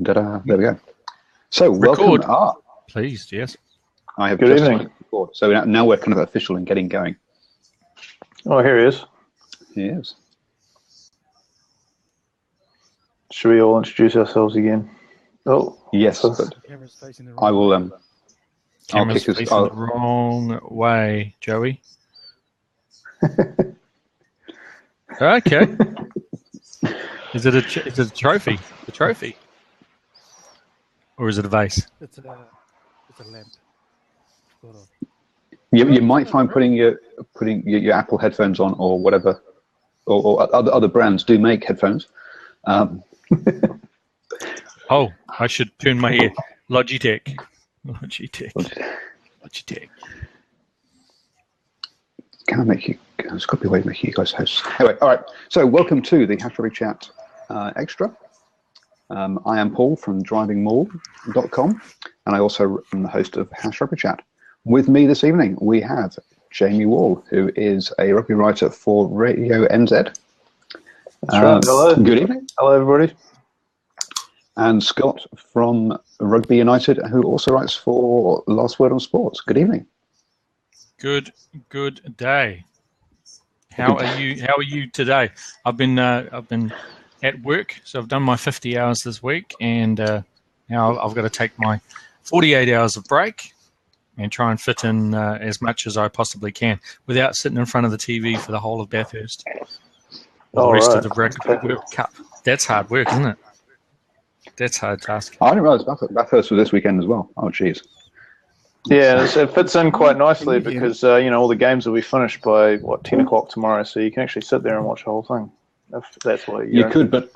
There we go. So, welcome. Please, yes. I have Good evening. So now we're kind of official and getting going. Oh, here he is. He is. Should we all introduce ourselves again? Oh, yes. But I will. I'll kick facing the wrong way, Joey. Okay. Is it a trophy? A trophy, or is it a vase? It's a lamp. You might find putting your Apple headphones on or whatever, or other brands do make headphones. Oh, I should turn my ear. Logitech. Can I make you? There's got to be a way to make you guys hosts. Anyway, all right. So welcome to the Rugby Chat Extra. I am Paul from drivingmaul.com, and I also am the host of Rugby Chat. With me this evening, we have Jamie Wall, who is a rugby writer for Radio NZ. That's right. Hello. Good evening. Hello, everybody. And Scott from Rugby United, who also writes for Last Word on Sports. Good evening. Good day. How are you today? I've been at work, so I've done my 50 hours this week, and now I've got to take my 48 hours of break and try and fit in as much as I possibly can without sitting in front of the TV for the whole of Bathurst. Or the rest of the Rugby World Cup. That's hard work, isn't it? That's a hard task. I didn't realise Bathurst was this weekend as well. Oh, jeez. Yeah, it fits in quite nicely because all the games will be finished by 10 o'clock tomorrow, so you can actually sit there and watch the whole thing. If that's what you could, but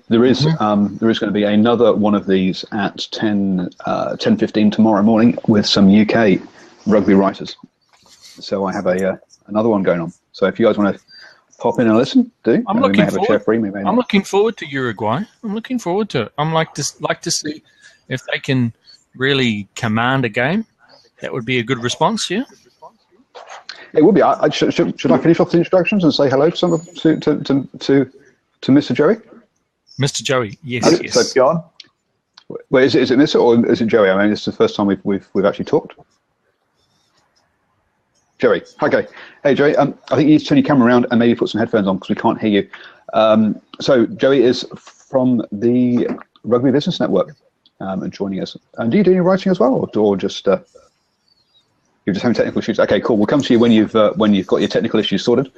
there is going to be another one of these at 10:15 tomorrow morning with some UK rugby writers. So I have another one going on. So if you guys want to pop in and listen, do. I'm looking forward to Uruguay. I'm looking forward to it. I'm like to see if they can really command a game. That would be a good response, yeah. It would be. Should I finish off the introductions and say hello to Mr. Joey? Mr. Joey, yes. So go on. Well, is it Mr. or is it Joey? I mean, it's the first time we've actually talked. Joey, okay. Hey, Joey. I think you need to turn your camera around and maybe put some headphones on because we can't hear you. So Joey is from the Rugby Business Network and joining us. And do you do any writing as well, or just? You're just having technical issues. Okay, cool. We'll come to you when you've got your technical issues sorted.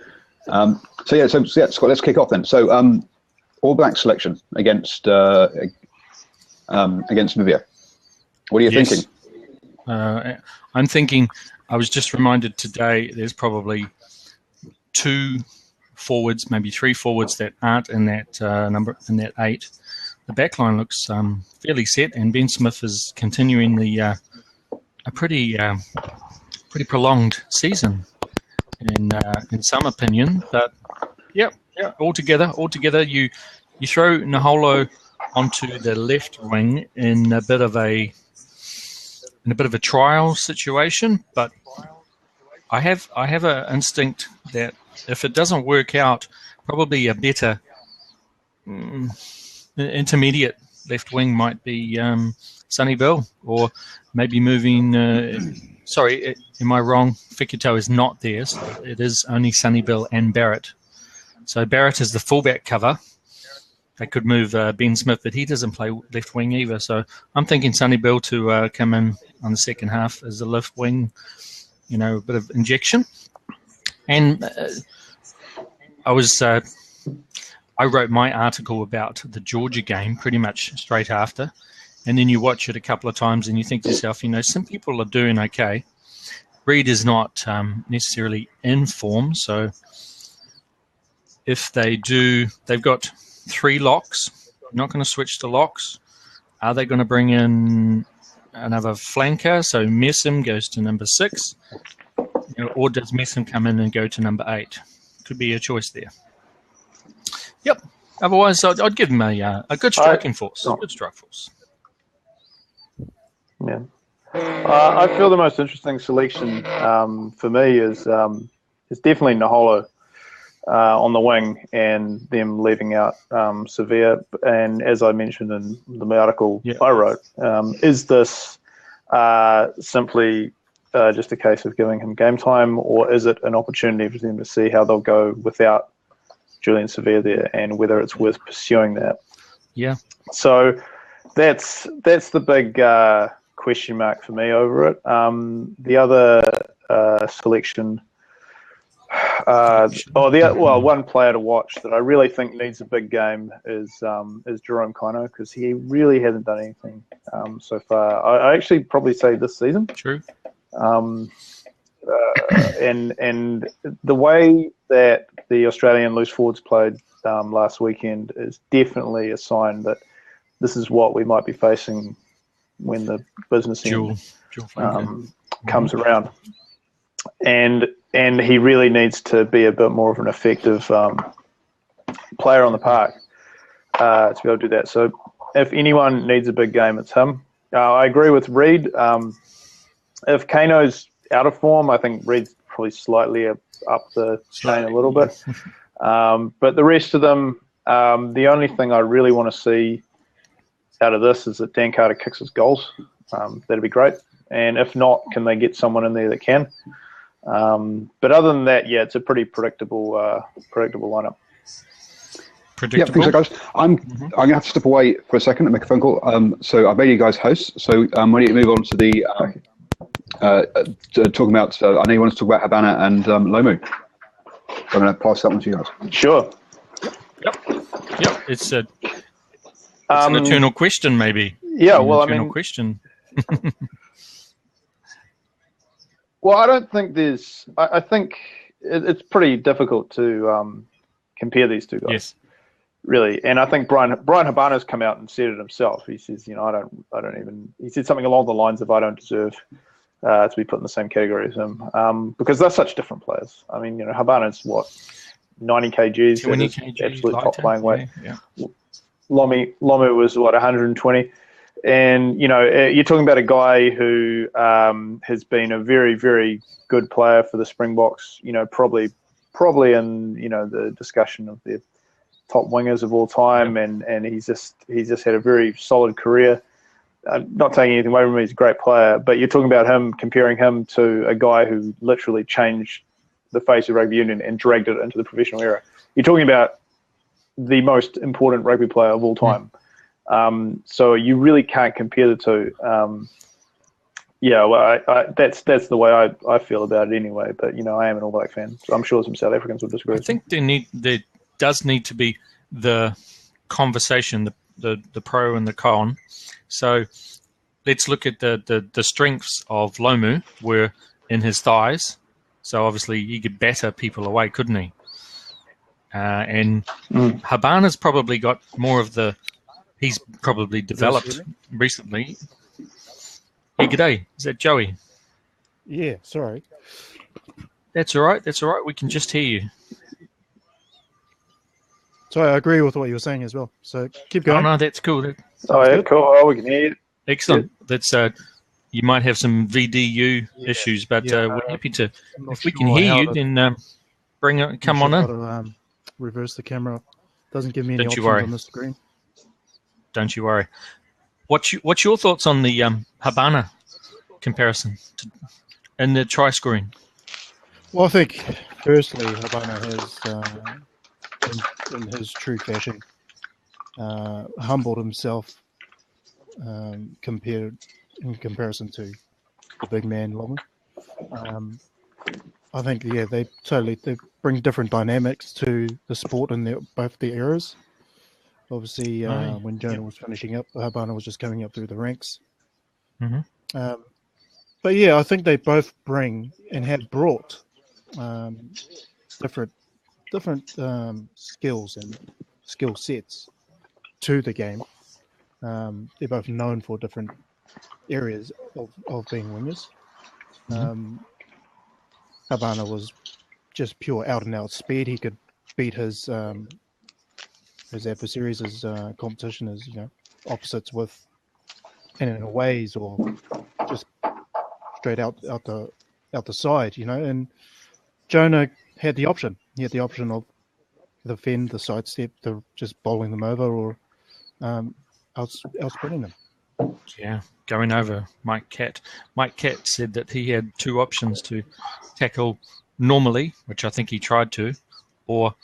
So Scott, let's kick off then. So All Black selection against Namibia. What are you thinking? I'm thinking. I was just reminded today. There's probably 2 forwards, maybe 3 forwards that aren't in that number, in that 8. The backline looks fairly set, and Ben Smith is continuing a pretty prolonged season, in some opinion. But altogether, you throw Naholo onto the left wing in a bit of a trial situation. But I have an instinct that if it doesn't work out, probably a better intermediate left wing might be Sonny Bill, or maybe moving. Sorry, am I wrong? Fikuto is not there. So it is only Sonny Bill and Barrett. So Barrett is the fullback cover. They could move Ben Smith, but he doesn't play left wing either. So I'm thinking Sonny Bill to come in on the second half as a left wing, a bit of injection. And I wrote my article about the Georgia game pretty much straight after. And then you watch it a couple of times and you think to yourself, some people are doing okay. Reed is not necessarily in form. So if they do, they've got 3 locks. Not going to switch to locks. Are they going to bring in another flanker? So Messam goes to number 6. Or does Messam come in and go to number 8? Could be a choice there. Yep. Otherwise, I'd give him a good striking force. A good strike force. Yeah, I feel the most interesting selection for me is definitely Naholo. on the wing and them leaving out Sevilla. And as I mentioned in the article I wrote, is this simply just a case of giving him game time, or is it an opportunity for them to see how they'll go without Julian Sevilla there and whether it's worth pursuing that? Yeah. So that's the big question mark for me over it. The other selection, one player to watch that I really think needs a big game is Jerome Kino, because he really hasn't done anything so far. I actually probably say this season. True. And the way that the Australian loose forwards played last weekend is definitely a sign that this is what we might be facing when the business end comes around. And he really needs to be a bit more of an effective player on the park to be able to do that. So if anyone needs a big game, it's him. I agree with Reid. If Kano's out of form, I think Reid's probably slightly up the chain a little bit. But the rest of them, the only thing I really want to see out of this is that Dan Carter kicks his goals. That'd be great. And if not, can they get someone in there that can? But other than that, it's a pretty predictable lineup. Yeah, thanks, guys. I'm going to have to step away for a second and make a phone call. So I've made you guys hosts. So we need to move on to the talking about. I know you want to talk about Habana and Lomu. So I'm going to pass that one to you guys. Sure. Yep. It's an eternal question, maybe. Yeah. Eternal question. Well, I don't think there's. I think it's pretty difficult to compare these two guys. Yes. Really, and I think Brian Habana's come out and said it himself. He says, I don't even. He said something along the lines of, "I don't deserve to be put in the same category as him," because they're such different players. I mean, Habana's what 90 kgs, 20 kgs, absolute top playing weight. Yeah. Lomu was what 120. And, you're talking about a guy who has been a very, very good player for the Springboks, probably in, the discussion of the top wingers of all time. And he's just had a very solid career. Not taking anything away from him, he's a great player. But you're talking about him, comparing him to a guy who literally changed the face of rugby union and dragged it into the professional era. You're talking about the most important rugby player of all time. So you really can't compare the two. That's the way I feel about it anyway. But I am an All Black fan, so I'm sure some South Africans will disagree. I think there does need to be the conversation, the pro and the con. So let's look at the strengths of Lomu were in his thighs. So obviously he could batter people away, couldn't he? And Habana's probably got more of the. He's probably developed recently. Hey, g'day. Is that Joey? Yeah, sorry. That's all right. We can just hear you. So I agree with what you were saying as well. So keep going. Oh, no, that's cool. Cool. Oh, we can hear you. Excellent. Yeah. That's you might have some VDU issues, but we're happy to. If we can hear you, then come on in. Reverse the camera. Doesn't give me any options on the screen. Don't you worry. What's your thoughts on the Habana comparison and the try scoring? Well, I think firstly Habana has, in his true fashion, humbled himself in comparison to the big man Lomu. I think they bring different dynamics to the sport in both the eras. Obviously, when Jonah was finishing up, Habana was just coming up through the ranks. Mm-hmm. But I think they both bring and have brought different skills and skill sets to the game. They're both known for different areas of being wingers. Habana was just pure out and out speed. He could beat his adversaries, his competition, his opposites with in and aways or just straight out the side, And Jonah had the option. He had the option of the fend, the sidestep, the just bowling them over or outsprinting them. Yeah, going over Mike Catt. Mike Catt said that he had two options to tackle normally, which I think he tried to, or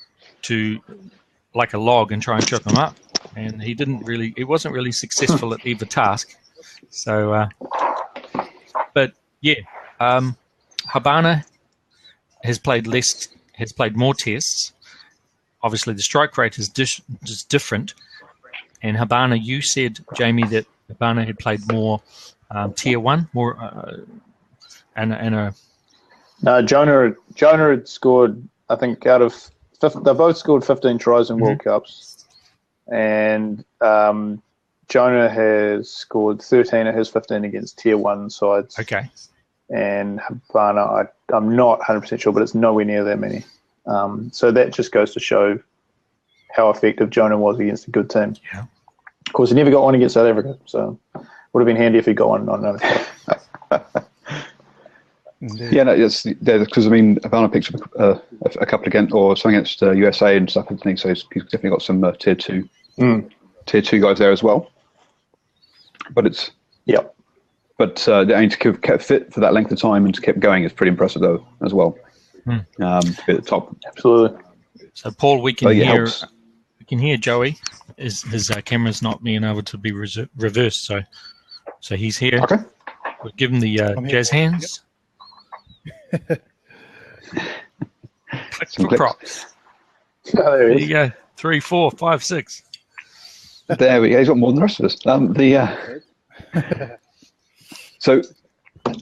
to like a log and try and trip him up. And he wasn't really successful at either task. So, but yeah, Habana has played more tests. Obviously, the strike rate is just different. And Habana, you said, Jamie, that Habana had played more tier 1, No, Jonah had scored, I think, they both scored 15 tries in World Cups. And Jonah has scored 13 of his 15 against tier 1 sides. Okay. And Habana, I'm not 100% sure, but it's nowhere near that many. So that just goes to show how effective Jonah was against a good team. Yeah. Of course, he never got one against South Africa, so would have been handy if he got one on another side. Yeah, no, it's because Habana picked up a couple against or something against USA and stuff. I think so. He's definitely got some tier two guys there as well. But it's But to keep kept fit for that length of time and to keep going is pretty impressive though as well. To be at the top, absolutely. So Paul, we can hear Joey. His camera's not being able to be reversed, so he's here. Okay. We'll give him the jazz hands. Yep. Click for props. There you go. 3, 4, 5, 6. There we go. He's got more than the rest of us. So,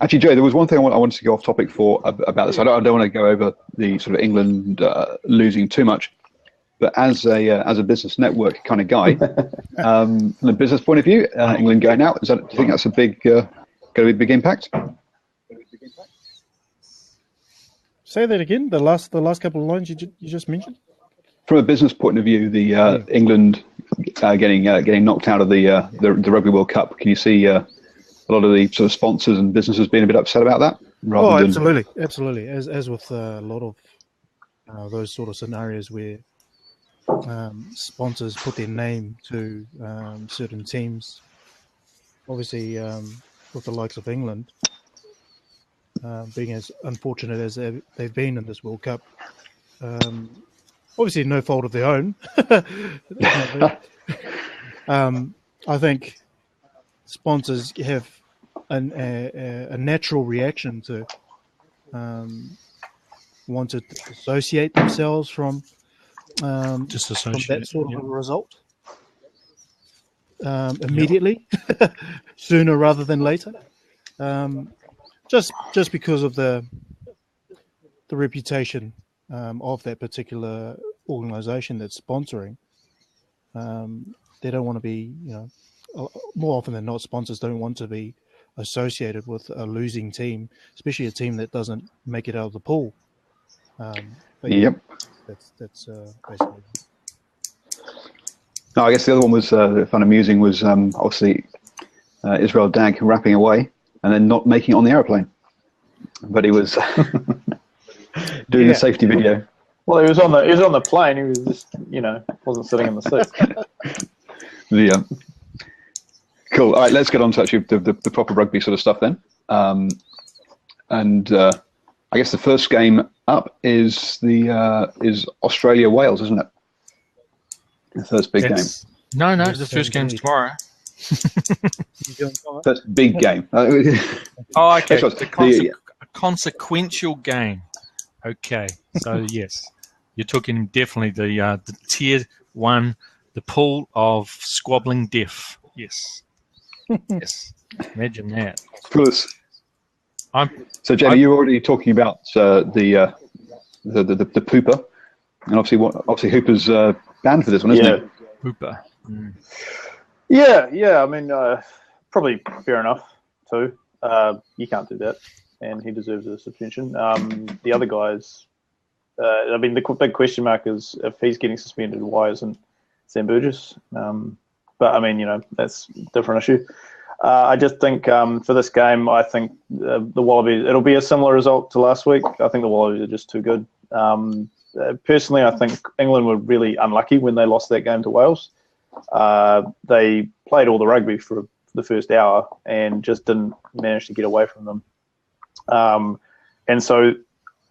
actually, Joe, there was one thing I wanted to go off topic for about this. I don't want to go over the sort of England losing too much, but as a business network kind of guy, from a business point of view, England going out, do you think that's a big going to be a big impact? Say that again. The last couple of lines you just mentioned. From a business point of view, the England getting knocked out of the Rugby World Cup. Can you see a lot of the sort of sponsors and businesses being a bit upset about that? Absolutely. As with a lot of those sort of scenarios where sponsors put their name to certain teams. Obviously, with the likes of England being as unfortunate as they've been in this World Cup, obviously no fault of their own. I think sponsors have a natural reaction to want to dissociate themselves from that sort of a result immediately, sooner rather than later. Just because of the reputation of that particular organisation that's sponsoring, they don't want to be, more often than not, sponsors don't want to be associated with a losing team, especially a team that doesn't make it out of the pool. That's basically. No, I guess the other one was fun amusing was obviously Israel Dag rapping away and then not making it on the aeroplane, but he was doing the safety video. Well, he was on the plane. He was just wasn't sitting in the seat. Cool. All right, let's get on to actually the proper rugby sort of stuff then. And I guess the first game up is Australia Wales, isn't it? The first big game. No, the first game's tomorrow. First big game. Okay. A consequential game. Okay. So yes, you're talking definitely the tier 1, the pool of squabbling deaf. Yes. Yes. Imagine that. Plus. So, Jamie, you were already talking about the pooper, and obviously Hooper's banned for this one, isn't he? Hooper. Mm. Yeah. I mean, probably fair enough too. You can't do that, and he deserves a suspension. The other guys, I mean, the big question mark is if he's getting suspended, why isn't Sam Burgess? But I mean, that's a different issue. I just think for this game, I think the Wallabies, it'll be a similar result to last week. I think the Wallabies are just too good. personally, I think England were really unlucky when they lost that game to Wales. They played all the rugby for the first hour and just didn't manage to get away from them. And so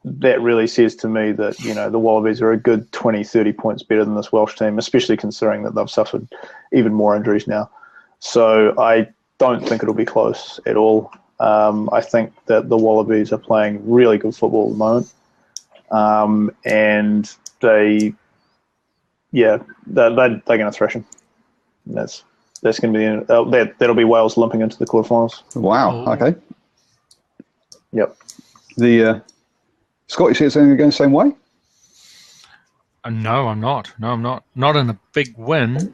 that really says to me that, the Wallabies are a good 20, 30 points better than this Welsh team, especially considering that they've suffered even more injuries now. So I don't think it'll be close at all. I think that the Wallabies are playing really good football at the moment. And they're going to thrash them. That's going to be the end. That'll be Wales limping into the quarterfinals. Wow. Okay. Yep. The Scott, you see it's going the same way? No, I'm not. No, I'm not. Not in a big win,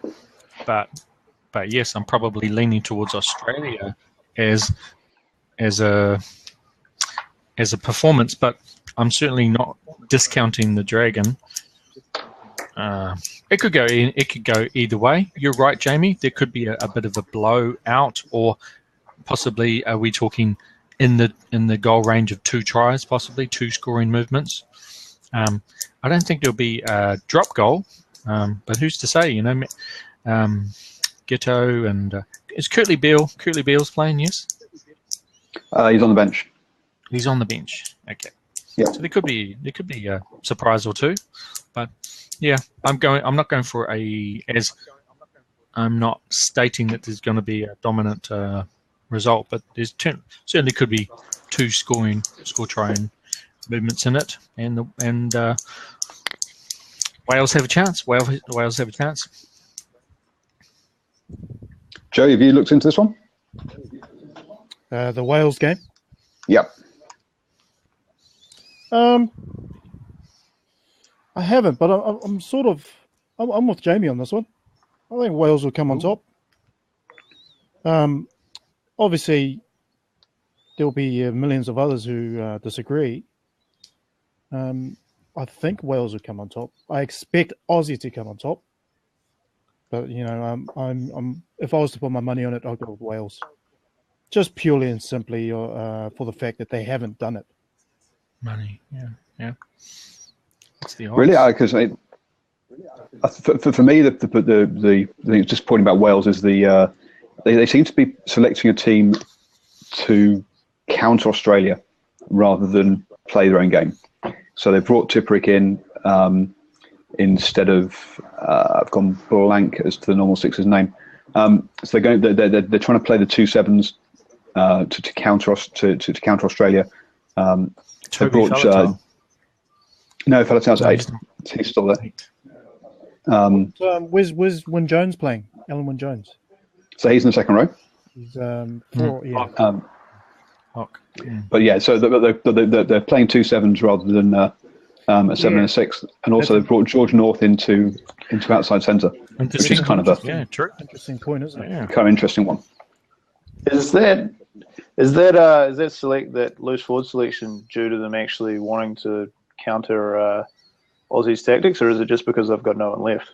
but yes, I'm probably leaning towards Australia as a performance. But I'm certainly not discounting the Dragon. It could go either way. You're right, Jamie. There could be a bit of a blowout, or possibly are we talking in the goal range of 2 tries, possibly 2 scoring movements. I don't think there'll be a drop goal, but who's to say? Ghetto and is Curtly Beale's playing? Yes. He's on the bench. He's on the bench. Okay. Yeah. So there could be a surprise or two, but yeah, I'm not going for I'm not stating that there's going to be a dominant result, but there's certainly could be 2 score trying movements in it, and Wales have a chance. Wales have a chance. Joe, have you looked into this one? The Wales game? Yep. I haven't, but I'm with Jamie on this one. I think Wales will come on top. Obviously, there'll be millions of others who disagree. I think Wales will come on top. I expect Aussie to come on top. But I'm if I was to put my money on it, I'll go with Wales, just purely and simply for the fact that they haven't done it. Money, yeah. It's the odds. Really, because for me, the thing just pointing about Wales is they seem to be selecting a team to counter Australia rather than play their own game. So they brought Tipperick in instead of I've gone blank as to the normal Sixers name. So they're trying to play the 2-7s to counter Australia. They brought no, Faletau's 8. He's still there. Where's Wyn Jones playing? Alan Wyn Jones. So he's in the second row. He's 4, yeah. But yeah, so they're playing 2-7s rather than a 7 and a 6, and also they've brought George North into outside centre, which is kind of a interesting point, isn't it? Yeah. kind of interesting one. Is that loose forward selection due to them actually wanting to counter Aussie's tactics, or is it just because they've got no one left?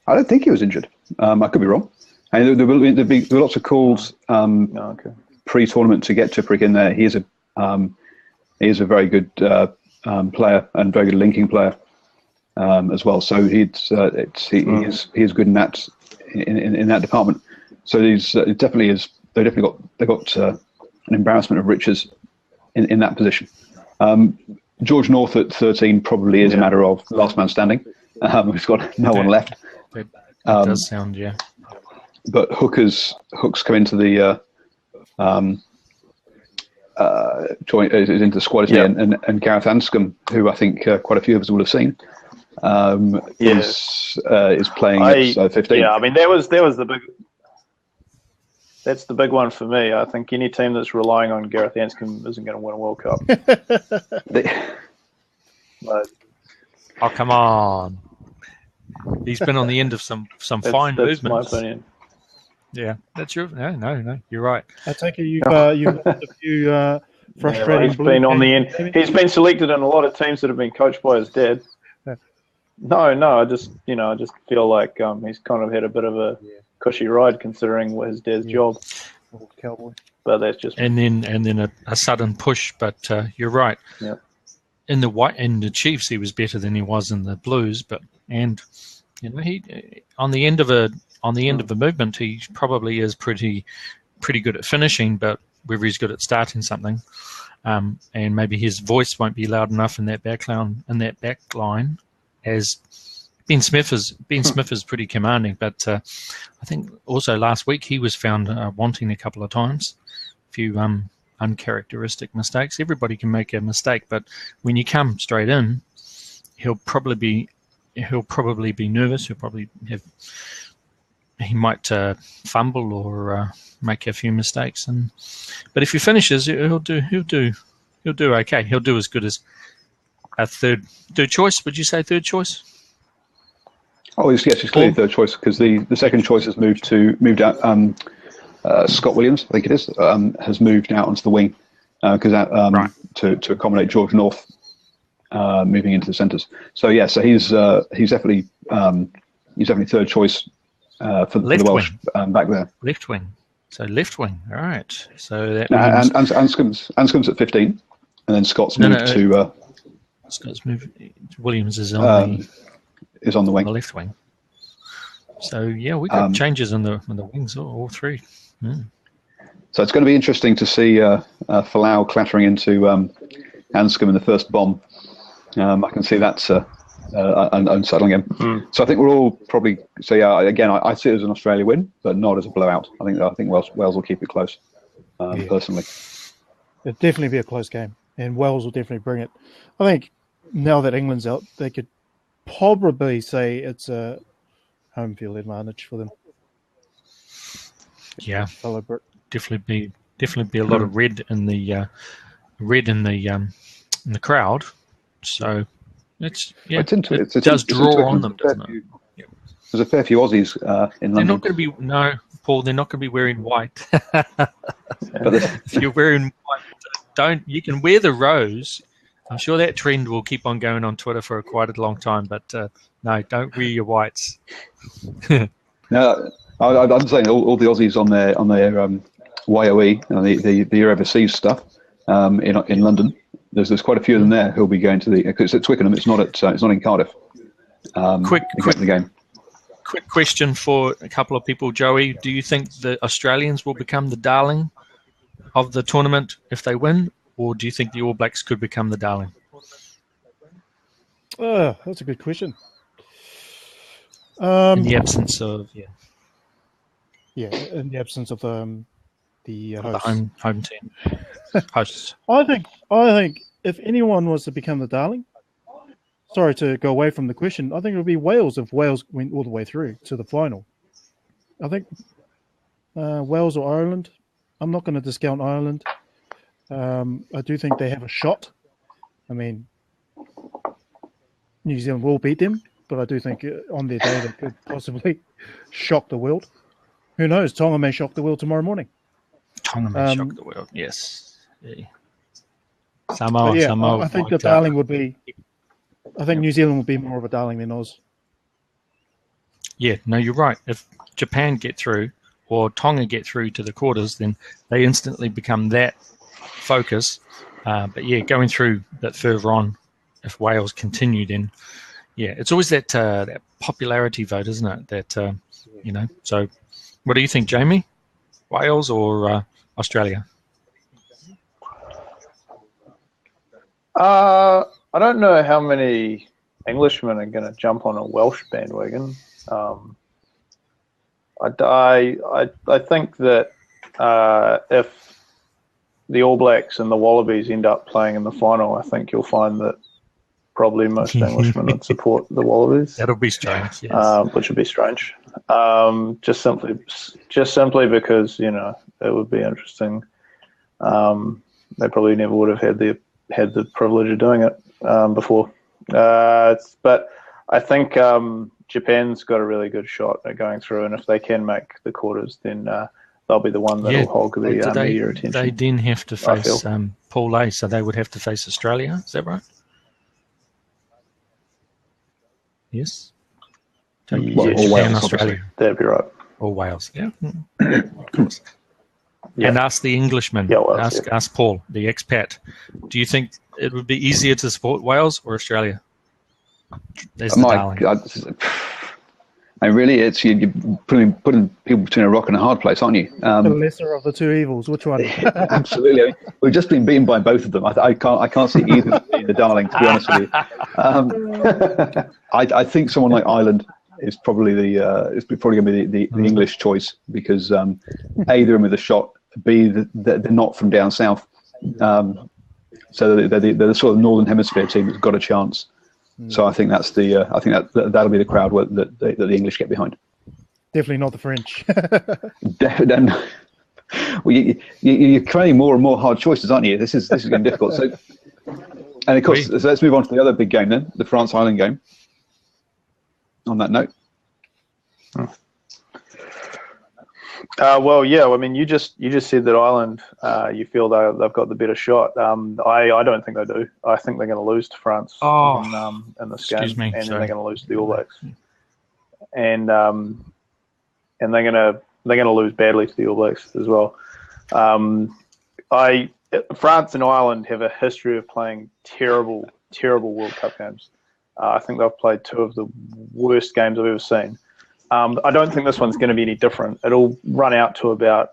I don't think he was injured. I could be wrong. And there will be lots of calls pre-tournament to get Tipperick in there. He is a very good player and very good linking player as well. So he is good in that department. So it definitely is. They got an embarrassment of riches in that position. George North at 13 probably is a matter of last man standing. We've got no one left. That does sound, yeah. But hooks come into the into the squad, and Gareth Anscombe, who I think quite a few of us will have seen, is playing at 15. Yeah, I mean that was the big. That's the big one for me. I think any team that's relying on Gareth Anscombe isn't going to win a World Cup. Oh, come on. He's been on the end of some fine movements. That's my opinion. Yeah, that's your no. You're right. I take it you've had a few frustrating. He's been on the end. He's been selected in a lot of teams that have been coached by his dad. Yeah. No. I just feel like he's kind of had a bit of a cushy ride considering his dad's job. Cowboy. But that's just and then a sudden push. But you're right. Yeah. in the Chiefs he was better than he was in the Blues, he on the end of a movement he probably is pretty good at finishing, but whether he's good at starting something, and maybe his voice won't be loud enough in that back line as Ben Smith is pretty commanding, but I think also last week he was found wanting a couple of times, a few uncharacteristic mistakes. Everybody can make a mistake, but when you come straight in, he'll probably be nervous. He might fumble or make a few mistakes, but if he finishes, he'll do okay. He'll do as good as a third choice. Would you say third choice? Oh, yes, he's clearly third choice because the second choice has moved out. Scott Williams, I think it is, has moved out onto the wing to accommodate George North moving into the centres. So he's definitely third choice for the Welsh back there. Left wing. So left wing. All right. So that Anscombe's at 15, and then Scott's moved to. Scott's moved. Williams is on the wing. The left wing. So we got changes in the wings, all three. Mm. So it's going to be interesting to see Folau clattering into Anscombe in the first bomb. I can see that unsettling him. Mm. So I think we're all probably. So again, I see it as an Australia win, but not as a blowout. I think Wales will keep it close. Personally, it'll definitely be a close game, and Wales will definitely bring it. I think now that England's out, they could probably say it's a home field advantage for them. Yeah, definitely be a lot of red in the crowd. So it does draw on them, doesn't it? Yeah. There's a fair few Aussies in London. They're not going to be Paul. They're not going to be wearing white. If you're wearing white, you can wear the rose. I'm sure that trend will keep on going on Twitter for quite a long time. But no, don't wear your whites. No, I'm saying all the Aussies on their YOE and the RWC stuff in London. There's quite a few of them there who'll be going to because it's at Twickenham. It's not in Cardiff. Quick game. Quick question for a couple of people, Joey. Do you think the Australians will become the darling of the tournament if they win, or do you think the All Blacks could become the darling? That's a good question. In the absence of in the absence of the home team hosts. I think if anyone was to become the darling, sorry to go away from the question, I think it would be Wales if Wales went all the way through to the final. I think Wales or Ireland. I'm not going to discount Ireland. I do think they have a shot. I mean, New Zealand will beat them, but I do think on their day they could possibly shock the world. Who knows? Tonga may shock the world tomorrow morning. Tonga may shock the world, yes. Yeah. Samoa. I think the darling would be... I think New Zealand would be more of a darling than Oz. Yeah, no, you're right. If Japan get through or Tonga get through to the quarters, then they instantly become that focus. But going through that further on, if Wales continue, then it's always that popularity vote, isn't it? That So, what do you think, Jamie? Wales or Australia? I don't know how many Englishmen are going to jump on a Welsh bandwagon. I think that if the All Blacks and the Wallabies end up playing in the final, I think you'll find that probably most Englishmen would support the Wallabies. That'll be strange, yes. Which would be strange. Just simply because it would be interesting. They probably never would have had the privilege of doing it before. But I think Japan's got a really good shot at going through, and if they can make the quarters, then they'll be the one that will hog the media attention. They then have to face Pool A, so they would have to face Australia. Is that right? Yes. Or Wales, Australia. That'd be right. Or Wales, yeah. Of course. Yeah. And ask the Englishman, ask Paul, the expat. Do you think it would be easier to support Wales or Australia? There's the darling. God. And really, it's you're putting people between a rock and a hard place, aren't you? The lesser of the two evils. Which one? Absolutely. I mean, we've just been beaten by both of them. I can't see either being the darling, to be honest with you. I think someone like Ireland is probably going to be the English choice because A, they're in with a shot. B, they're not from down south, so they're the sort of northern hemisphere team that's got a chance. So I think that'll be the crowd that the English get behind. Definitely not the French. Well, you're creating more and more hard choices, aren't you? This is getting difficult. So, and of course, so let's move on to the other big game then, the France-Ireland game. On that note. Well, yeah. I mean, you just said that Ireland, you feel they've got the better shot. I don't think they do. I think they're going to lose to France in this game, and then they're going to lose to the All Blacks, and they're going to lose badly to the All Blacks as well. France and Ireland have a history of playing terrible World Cup games. I think they've played two of the worst games I've ever seen. I don't think this one's going to be any different. It'll run out to there'll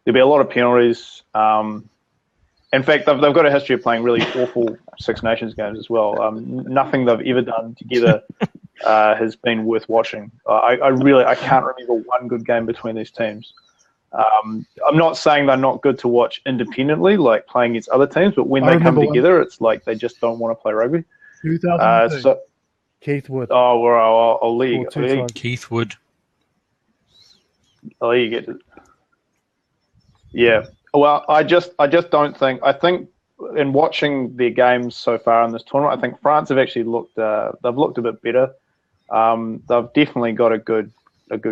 be a lot of penalties. In fact, they've got a history of playing really awful Six Nations games as well. Nothing they've ever done together has been worth watching. I can't remember one good game between these teams. I'm not saying they're not good to watch independently, like playing against other teams, but when they come together, it's like they just don't want to play rugby. 2002. Keith Wood. Oh, well, I'll let you. Keith Wood. I'll let you get it. Yeah. Well, I just don't think. I think in watching their games so far in this tournament, I think France have actually looked. They've looked a bit better. They've definitely got a good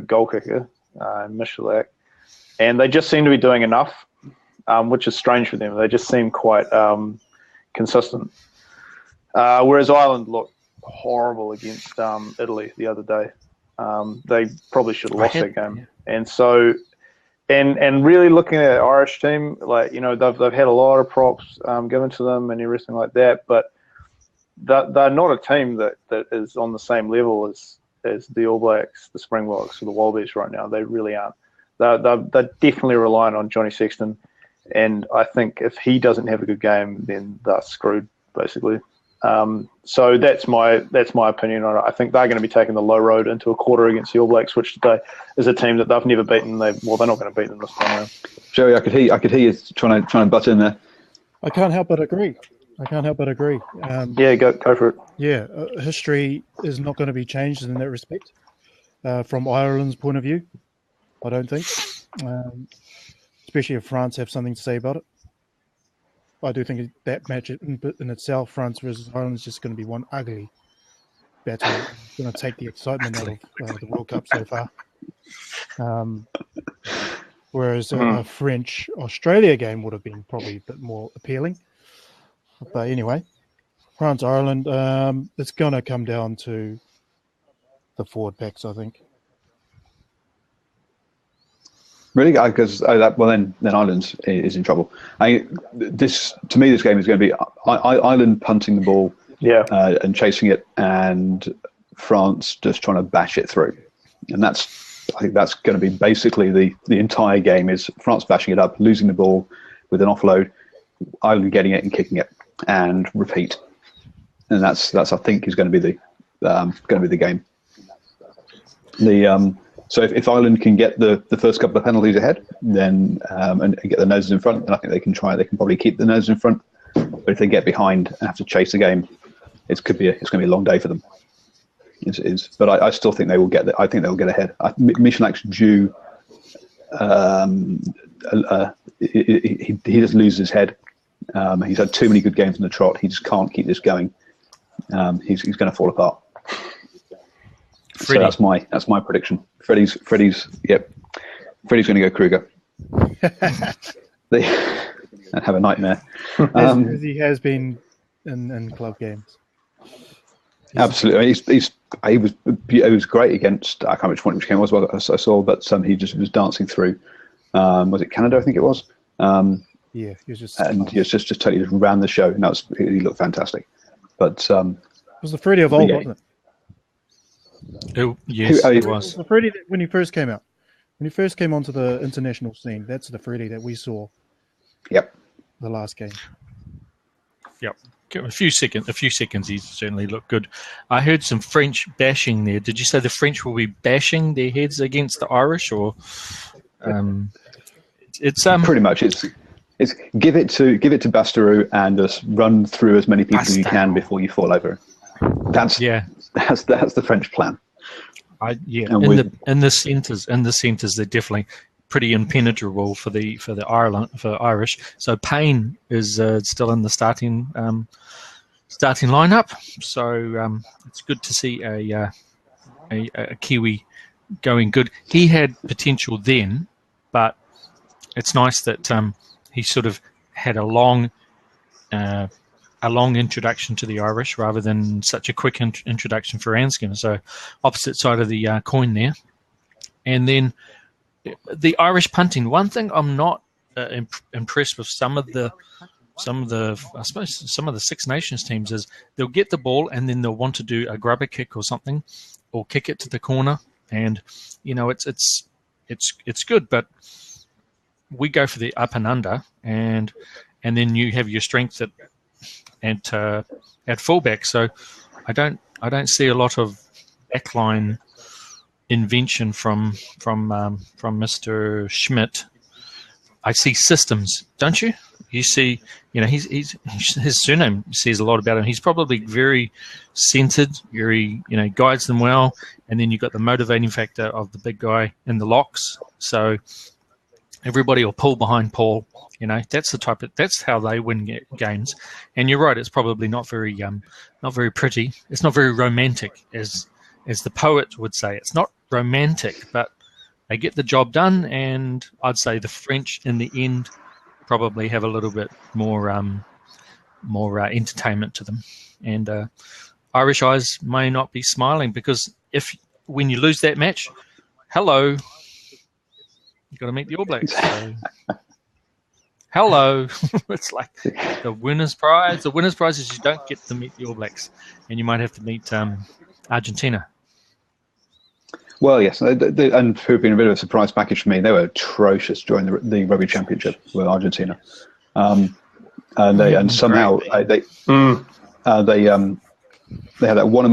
goal kicker, Michalak, and they just seem to be doing enough, which is strange for them. They just seem quite consistent. Whereas Ireland looked horrible against Italy the other day. They probably should have lost that game. Yeah. And so, and really looking at the Irish team, like, you know, they've had a lot of props given to them and everything like that, but they're not a team that is on the same level as the All Blacks, the Springboks, or the Wallabies right now. They really aren't. They're definitely relying on Johnny Sexton, and I think if he doesn't have a good game, then they're screwed, basically. So that's my opinion on it. I think they're going to be taking the low road into a quarter against the All Blacks, which today is a team that they've never beaten. They're not going to beat them this time around. Joey, I could hear you trying to butt in there. I can't help but agree. Yeah, go for it. Yeah, history is not going to be changed in that respect. From Ireland's point of view, I don't think. Especially if France have something to say about it. I do think that match in itself, France versus Ireland, is just going to be one ugly battle. It's going to take the excitement out of the World Cup so far. Whereas a French-Australia game would have been probably a bit more appealing. But anyway, France-Ireland, it's going to come down to the forward packs, I think. Really? Because then Ireland is in trouble. This game is going to be Ireland punting the ball, and chasing it, and France just trying to bash it through. And I think that's going to be basically the entire game is France bashing it up, losing the ball with an offload, Ireland getting it and kicking it, and repeat. And that's I think is going to be the game. So if Ireland can get the first couple of penalties ahead, then and get the noses in front, then I think they can probably keep the nose in front. But if they get behind and have to chase the game, it's going to be a long day for them. But I still think they will get. I think they'll get ahead. Michalak's due. He just loses his head. He's had too many good games in the trot. He just can't keep this going. He's going to fall apart. Freddie. So that's my prediction. Freddie's going to go Kruger. They have a nightmare. As he has been in club games. Absolutely. He was great against, I can't remember which game it was, I saw, but he just was dancing through. Was it Canada? I think it was. Yeah, he was just he was just totally just ran the show, and he looked fantastic. But it was the Freddie of old, wasn't it? Yes, it It was. was the Freddie that when he first came out. When he first came onto the international scene, that's the Freddie that we saw. Yep. The last game. Yep. A few seconds, he certainly looked good. I heard some French bashing there. Did you say the French will be bashing their heads against the Irish, or it's pretty much it's give it to Bastareaud and just run through as many people as you can before you fall over. That's the French plan. In the centres, they're definitely pretty impenetrable for the Irish. So Payne is still in the starting lineup. So it's good to see a Kiwi going good. He had potential then, but it's nice that he sort of had a long introduction to the Irish rather than such a quick introduction for Anscombe. So opposite side of the coin there. And then the Irish punting. One thing I'm not impressed with some of the Six Nations teams is they'll get the ball and then they'll want to do a grubber kick or something, or kick it to the corner, and it's good, but we go for the up and under, and then you have your strength at fullback. So I don't see a lot of backline invention from Mr. Schmidt. I see systems, don't you? You see, his surname says a lot about him. He's probably very centered, very, guides them well, and then you've got the motivating factor of the big guy in the locks. So everybody will pull behind Paul. That's how they win games. And you're right, it's probably not very pretty. It's not very romantic, as the poet would say. It's not romantic, but they get the job done, and I'd say the French in the end probably have a little bit more entertainment to them. And Irish eyes may not be smiling, because when you lose that match, hello, you've got to meet the All Blacks. So, hello. It's like the winner's prize. The winner's prize is you don't get to meet the All Blacks, and you might have to meet Argentina. Well, yes, and who've been a bit of a surprise package for me. They were atrocious during the Rugby Championship with Argentina, and somehow they had that one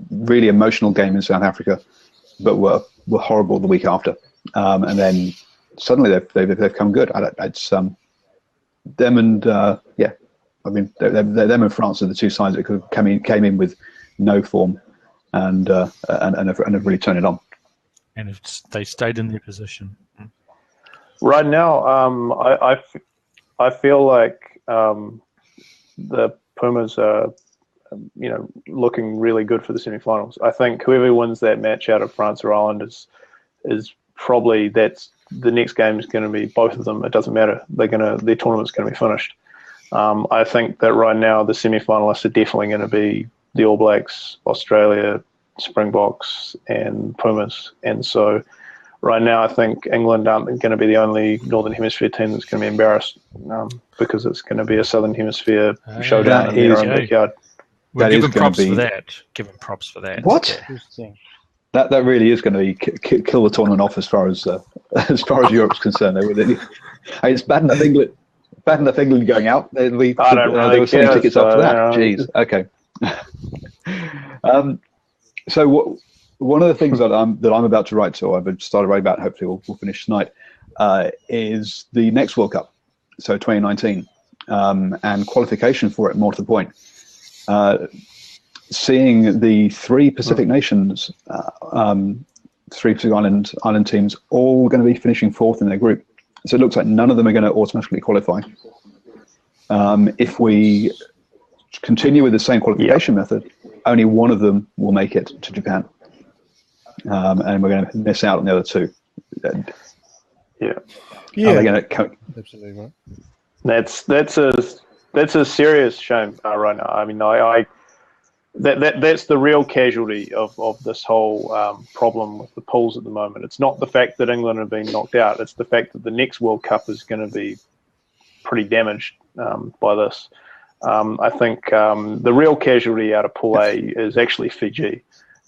really emotional game in South Africa, but were horrible the week after, and then suddenly they've come good. It's them and them and France are the two sides that came in with no form. And have really turned it on. And if they stayed in their position. Right now, I feel like the Pumas are, looking really good for the semi-finals. I think whoever wins that match out of France or Ireland is probably the next game is going to be both of them. It doesn't matter. Their tournament's going to be finished. I think that right now the semi-finalists are definitely going to be the All Blacks, Australia, Springboks, and Pumas. And so right now I think England aren't going to be the only Northern Hemisphere team that's going to be embarrassed, because it's going to be a Southern Hemisphere showdown in their own backyard. Well, give them props for that. Give them props for that. What? That really is going to be kill the tournament off as far as Europe's concerned. It's bad enough England going out. They were selling tickets after that. Jeez. Okay. So one of the things that I'm about to write, so I've started writing about, hopefully we'll finish tonight, is the next World Cup, so 2019, and qualification for it, more to the point. Seeing the three Pacific nations, three Pacific Island teams, all going to be finishing fourth in their group. So it looks like none of them are going to automatically qualify. If we continue with the same qualification method, only one of them will make it to Japan, and we're going to miss out on the other two. Absolutely right. That's a serious shame right now. I mean, that's the real casualty of this whole problem with the pools at the moment. It's not the fact that England have been knocked out; it's the fact that the next World Cup is going to be pretty damaged by this. I think the real casualty out of Pool A is actually Fiji,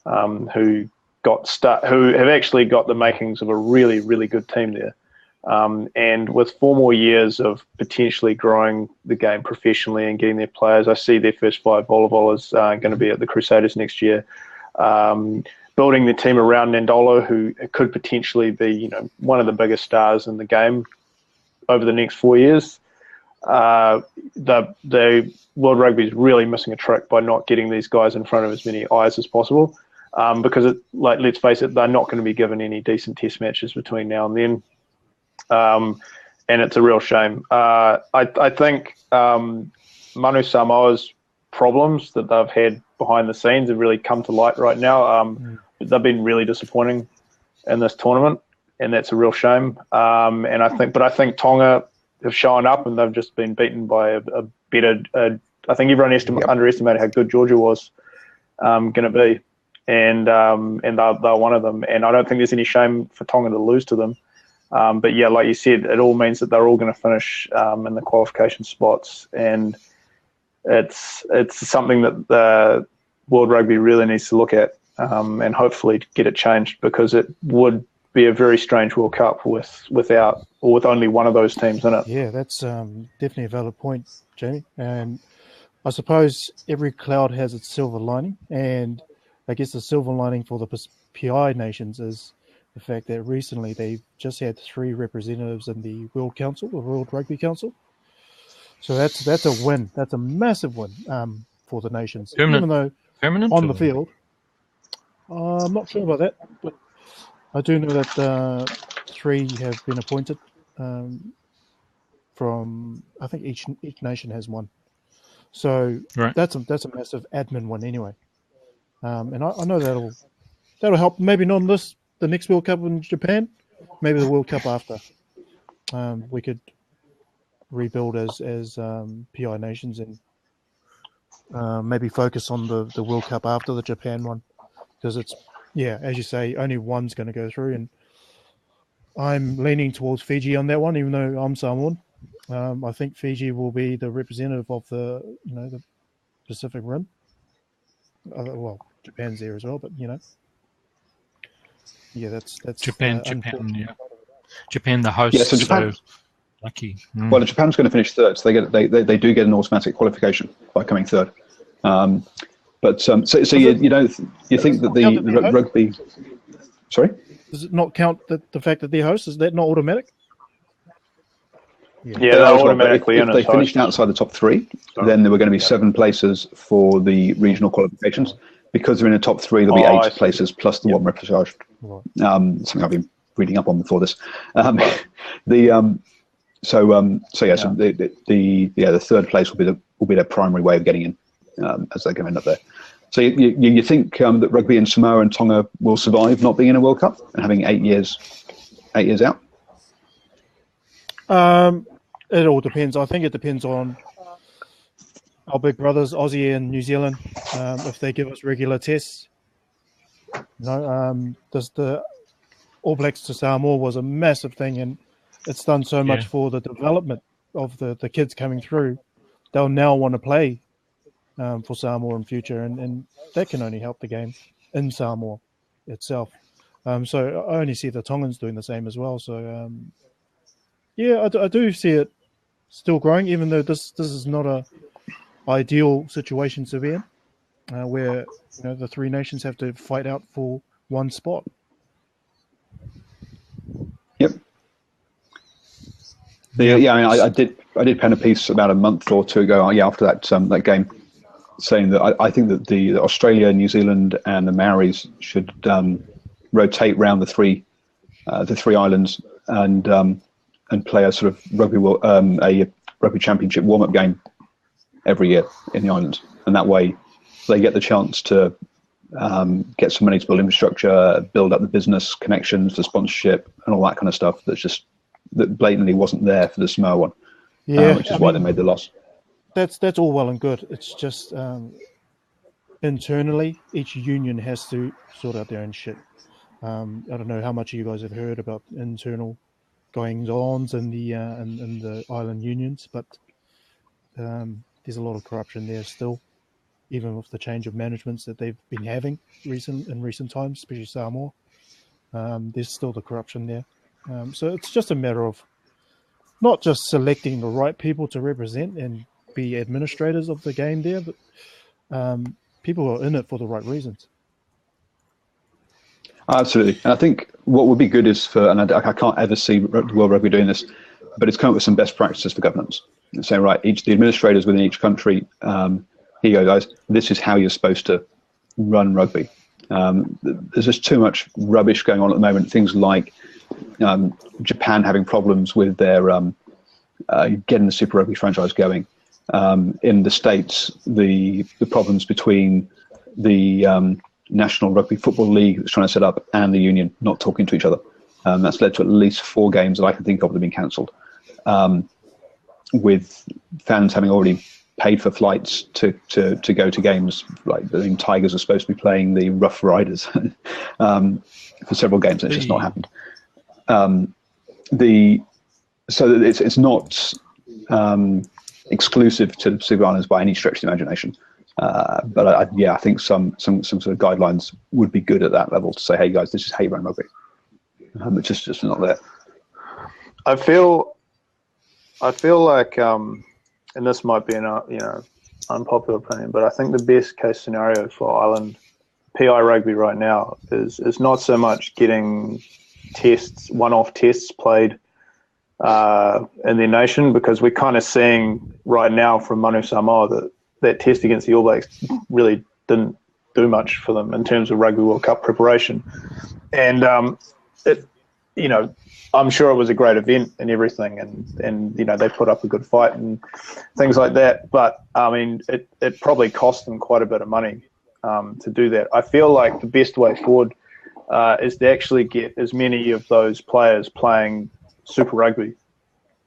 who have actually got the makings of a really, really good team there. And with 4 more years of potentially growing the game professionally and getting their players, I see their first 5 volleyballers going to be at the Crusaders next year. Building the team around Nandolo, who could potentially be, one of the biggest stars in the game over the next 4 years. The World Rugby is really missing a trick by not getting these guys in front of as many eyes as possible. Because let's face it, they're not going to be given any decent test matches between now and then. And it's a real shame. I think Manu Samoa's problems that they've had behind the scenes have really come to light right now. They've been really disappointing in this tournament, and that's a real shame. And I think Tonga have shown up, and they've just been beaten by a better. I think everyone underestimated how good Georgia was going to be, and they're one of them. And I don't think there's any shame for Tonga to lose to them. But yeah, like you said, it all means that they're all going to finish in the qualification spots, and it's something that the World Rugby really needs to look at and hopefully get it changed, because it would be a very strange World Cup with only one of those teams in it. Yeah, that's definitely a valid point, Jamie. And I suppose every cloud has its silver lining, and I guess the silver lining for the PI nations is the fact that recently they've just had 3 representatives in the World Council, the World Rugby Council. So that's a win. That's a massive win for the nations. Even though on the field, I'm not sure about that, but I do know that 3 have been appointed from, I think each nation has 1. So that's a massive admin win anyway. And I know that'll help. Maybe not the next World Cup in Japan, maybe the World Cup after. We could rebuild as PI nations and maybe focus on the World Cup after the Japan one, because it's, as you say, only one's going to go through, and I'm leaning towards Fiji on that one, even though I'm Samoan. I think Fiji will be the representative of the Pacific Rim. Well, Japan's there as well, but that's Japan, Japan, the host. Yeah, so Japan, so lucky. Well, Japan's going to finish 3rd, so they do get an automatic qualification by coming 3rd. But so you think that the rugby? Sorry, does it not count the fact that they're hosts? Is that not automatic? Yeah, they're automatically if they finished outside the top 3, then there were going to be 7 places for the regional qualifications. Because they're in the top 3, there'll be 8 places plus the 1 repechage. Something I've been reading up on before this. The 3rd place will be their primary way of getting in as they're going up there. So you think that rugby in Samoa and Tonga will survive not being in a World Cup and having 8 years out? It all depends. I think it depends on our big brothers, Aussie and New Zealand, if they give us regular tests. Does the All Blacks to Samoa was a massive thing, and it's done so much for the development of the kids coming through. They'll now want to play for Samoa in future, and that can only help the game in Samoa itself. So I only see the Tongans doing the same as well. So I do see it still growing, even though this is not a ideal situation to be in, where the 3 nations have to fight out for 1 spot. Yep. I did pen a piece about a month or 2 ago. After that game, saying that I think that the Australia, New Zealand, and the Maoris should rotate around the three islands and play a sort of a rugby championship warm-up game every year in the islands, and that way they get the chance to get some money to build infrastructure, build up the business connections, the sponsorship, and all that kind of stuff that blatantly wasn't there for the Samoa one, which is why they made the loss. That's all well and good. It's just internally, each union has to sort out their own shit. I don't know how much of you guys have heard about internal goings-ons in the island unions, but there's a lot of corruption there still, even with the change of managements that they've been having in recent times, especially Samoa. There's still the corruption there. So it's just a matter of not just selecting the right people to represent and be administrators of the game there, but people are in it for the right reasons. Absolutely. And I think what would be good is and I can't ever see World Rugby doing this, but it's come up with some best practices for governance. And saying, right, the administrators within each country, here you go, guys, this is how you're supposed to run rugby. There's just too much rubbish going on at the moment. Things like Japan having problems with their getting the Super Rugby franchise going. In the States, the problems between the National Rugby Football League that's trying to set up and the union not talking to each other. That's led to at least 4 games that I can think of that have been cancelled, with fans having already paid for flights to go to games. Like the Tigers are supposed to be playing the Rough Riders for several games, and it's just not happened. So it's not exclusive to the Pacific Islands by any stretch of the imagination. But I think some sort of guidelines would be good at that level to say, hey guys, this is how you run rugby. It's just not there. I feel like, and this might be an unpopular opinion, but I think the best case scenario for Ireland PI rugby right now is not so much getting one-off tests played in their nation, because we're kind of seeing right now from Manu Samoa that test against the All Blacks really didn't do much for them in terms of Rugby World Cup preparation. And I'm sure it was a great event and everything, and they put up a good fight and things like that. But I mean, it probably cost them quite a bit of money to do that. I feel like the best way forward is to actually get as many of those players playing Super Rugby,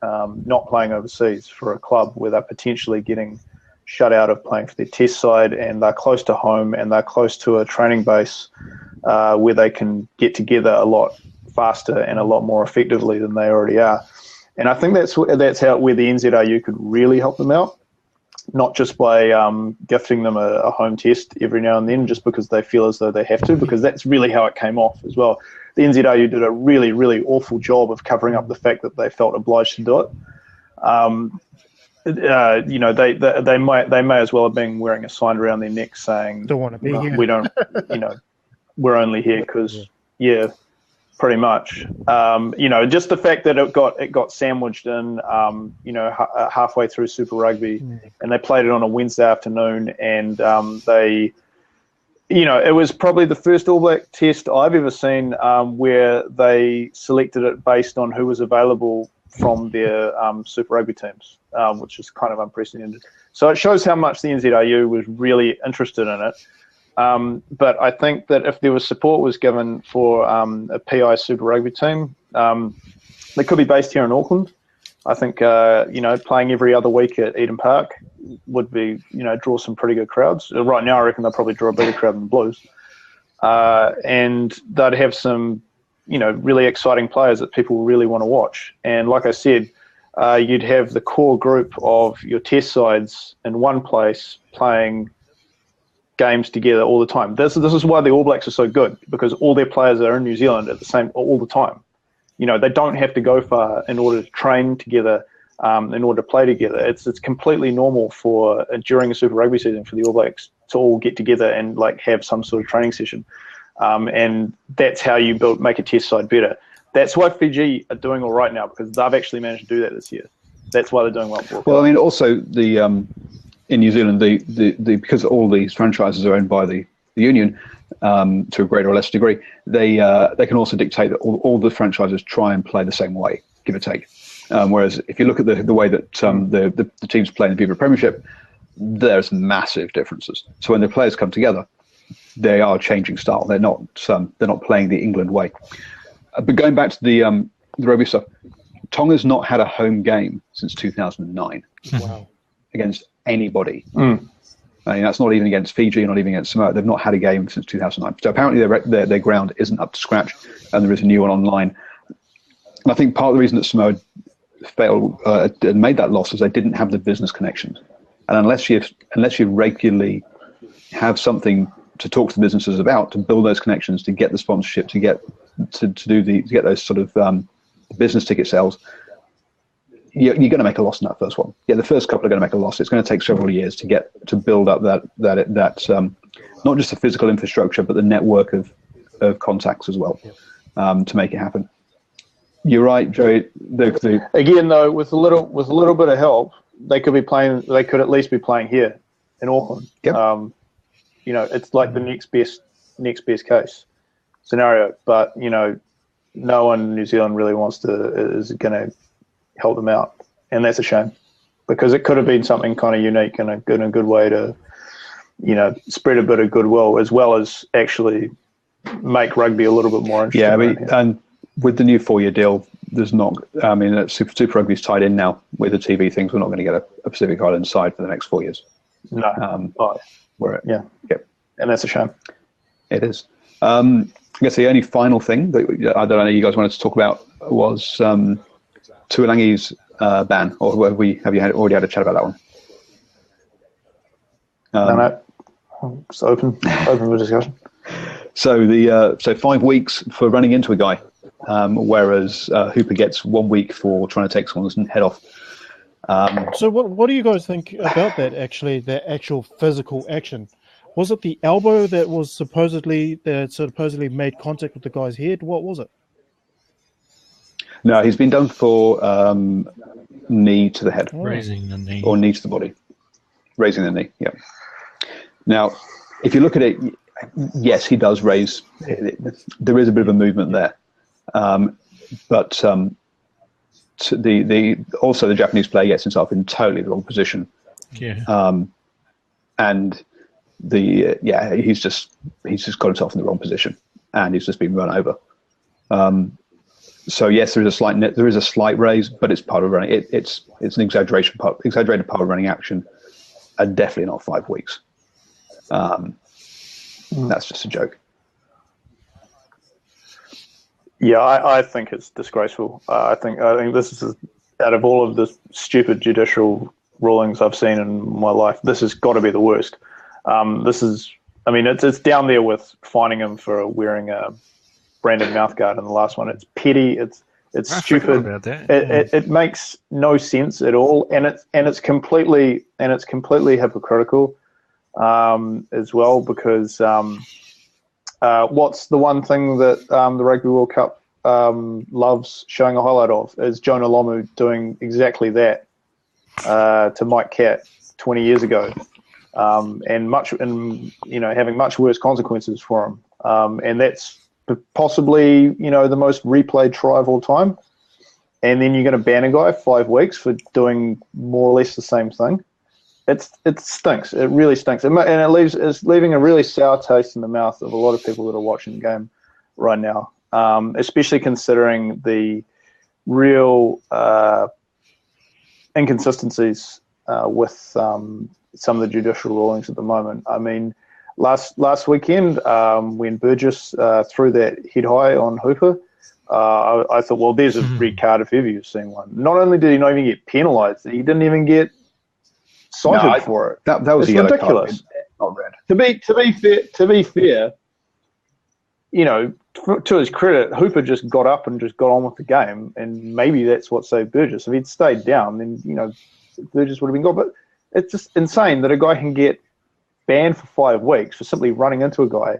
not playing overseas for a club where they're potentially getting shut out of playing for their test side, and they're close to home and they're close to a training base where they can get together a lot faster and a lot more effectively than they already are. And I think that's where the NZRU could really help them out, not just by gifting them a home test every now and then just because they feel as though they have to, because that's really how it came off as well. The NZRU did a really, really awful job of covering up the fact that they felt obliged to do it. They may as well have been wearing a sign around their neck saying, "Don't want to be here. We don't, we're only here because, pretty much. Just the fact that it got sandwiched in, halfway through Super Rugby, and they played it on a Wednesday afternoon, and it was probably the first All Black test I've ever seen where they selected it based on who was available from their Super Rugby teams, which is kind of unprecedented. So it shows how much the NZRU was really interested in it. But I think that if there was support was given for a PI Super Rugby team, they could be based here in Auckland. I think, playing every other week at Eden Park would be, draw some pretty good crowds. Right now, I reckon they'll probably draw a bigger crowd than the Blues. And they'd have some, really exciting players that people really want to watch. And like I said, you'd have the core group of your test sides in one place playing games together all the time. This is why the All Blacks are so good, because all their players are in New Zealand at the same all the time. They don't have to go far in order to train together, in order to play together. It's completely normal for during a Super Rugby season for the All Blacks to all get together and have some sort of training session, and that's how you make a test side better. That's why Fiji are doing all right now, because they've actually managed to do that this year. That's why they're doing well. Well, I mean, also in New Zealand, because all these franchises are owned by the union to a greater or less degree, they can also dictate that all the franchises try and play the same way, give or take. Whereas if you look at the way that the teams play in the Viva Premiership, there's massive differences. So when the players come together, they are changing style. They're not playing the England way. But going back to the rugby stuff, Tonga's not had a home game since 2009 against anybody. I mean, that's not even against Fiji, not even against Samoa. They've not had a game since 2009. So apparently their ground isn't up to scratch, and there is a new one online. I think part of the reason that Samoa failed and made that loss is they didn't have the business connections. And unless you regularly have something to talk to the businesses about, to build those connections, to get the sponsorship, to get those sort of business ticket sales, you're going to make a loss in that first one. Yeah, the first couple are going to make a loss. It's going to take several years to build up that not just the physical infrastructure, but the network of contacts as well, to make it happen. You're right, Joey. Again, though, with a little bit of help, they could at least be playing here in Auckland. Yep. It's like the next best case scenario. But no one in New Zealand really is going to help them out, and that's a shame, because it could have been something kind of unique and a good way to spread a bit of goodwill, as well as actually make rugby a little bit more interesting. Yeah, and with the new 4-year deal, there's not. I mean, Super Rugby's tied in now with the TV things. We're not going to get a Pacific Island side for the next 4 years. No. Yep. And that's a shame. It is. I guess the only final thing that I don't know you guys wanted to talk about was Tuolangi's ban, or have you already had a chat about that one? No. It's open for discussion. So 5 weeks for running into a guy, whereas Hooper gets 1 week for trying to take someone's head off. So what do you guys think about that? Actually, that actual physical action, was it the elbow that supposedly made contact with the guy's head? What was it? No, he's been done for knee to the head, raising the knee, or knee to the body, raising the knee. Yeah. Now, if you look at it, yes, he does raise. There is a bit of a movement there, but also the Japanese player gets himself in totally the wrong position. Yeah. And he's just got himself in the wrong position, and he's just been run over. So yes, there is a slight raise, but it's part of running. It's an exaggerated part of running action, and definitely not 5 weeks. That's just a joke. Yeah, I think it's disgraceful. I think this is, out of all of the stupid judicial rulings I've seen in my life, this has got to be the worst. It's down there with fining him for wearing a branded mouthguard in the last one. It's petty. It's stupid. About that. It makes no sense at all, and it's completely hypocritical as well, because what's the one thing that the Rugby World Cup loves showing a highlight of is Jonah Lomu doing exactly that to Mike Catt 20 years ago, and having much worse consequences for him, and that's possibly the most replayed try of all time. And then you're going to ban a guy 5 weeks for doing more or less the same thing. It stinks. It really stinks, and it's leaving a really sour taste in the mouth of a lot of people that are watching the game right now, especially considering the real inconsistencies with some of the judicial rulings at the moment. I mean, last weekend when Burgess threw that head high on Hooper, I thought, well, there's a red card if ever you've seen one. Not only did he not even get penalised, he didn't even get cited for it. That was ridiculous. Not red. To be fair, to his credit, Hooper just got up and just got on with the game, and maybe that's what saved Burgess. If he'd stayed down, then Burgess would have been gone. But it's just insane that a guy can get banned for 5 weeks for simply running into a guy,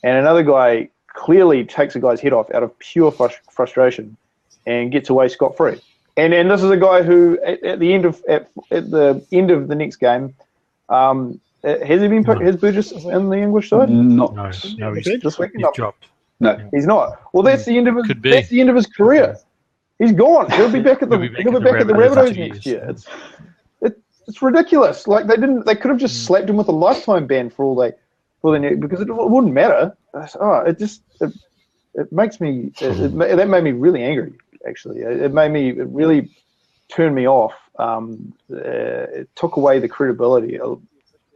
and another guy clearly takes a guy's head off out of pure frustration and gets away scot-free. And this is a guy who, at the end of the next game, has he been put? Has Burgess in the English side? No, he's this week. He's dropped. No, he's not. Well, that's the end of his. Could be. That's the end of his career. He's gone. He'll be back at the. He'll be back at the Rabbitohs next year. It's ridiculous. Like they could have just slapped him with a lifetime ban for they knew, because it wouldn't matter. It makes me. That made me really angry. Actually, it really turned me off. It took away the credibility of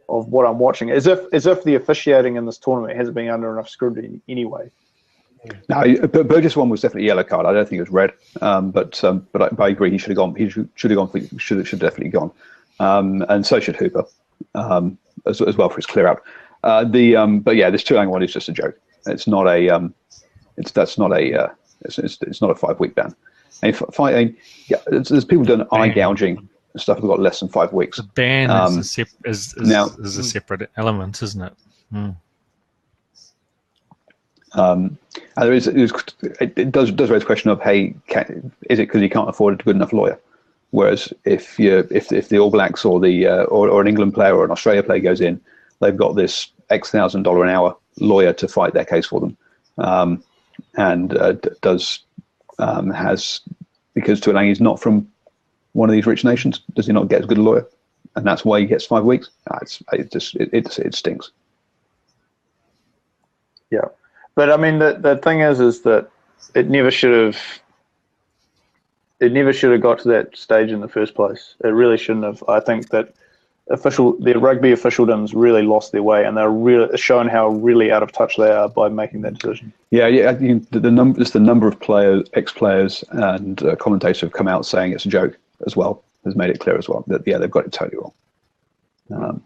what I'm watching, as if the officiating in this tournament hasn't been under enough scrutiny anyway. No, but Burgess one was definitely a yellow card. I don't think it was red. But I agree. He should have gone. He should have gone. Should definitely gone. And so should Hooper, as well for his clear out. But yeah, this 2-angle one is just a joke. It's not a. It's not a 5-week ban. And there's people doing eye gouging and stuff who've got less than 5 weeks. The ban is a separate element, isn't it? Mm. And it does raise the question of, hey, is it because you can't afford a good enough lawyer? Whereas if the All Blacks or an England player or an Australia player goes in, they've got this X $1,000 an hour lawyer to fight their case for them, because Tuolangi is not from one of these rich nations. Does he not get as good a lawyer, and that's why he gets 5 weeks? It stinks. Yeah, but I mean the thing is that it never should have got to that stage in the first place. It really shouldn't have. I think that the rugby officialdom's really lost their way, and they're really showing how really out of touch they are by making that decision. Yeah. I think the number of players, ex-players, and commentators have come out saying it's a joke as well has made it clear as well that they've got it totally wrong.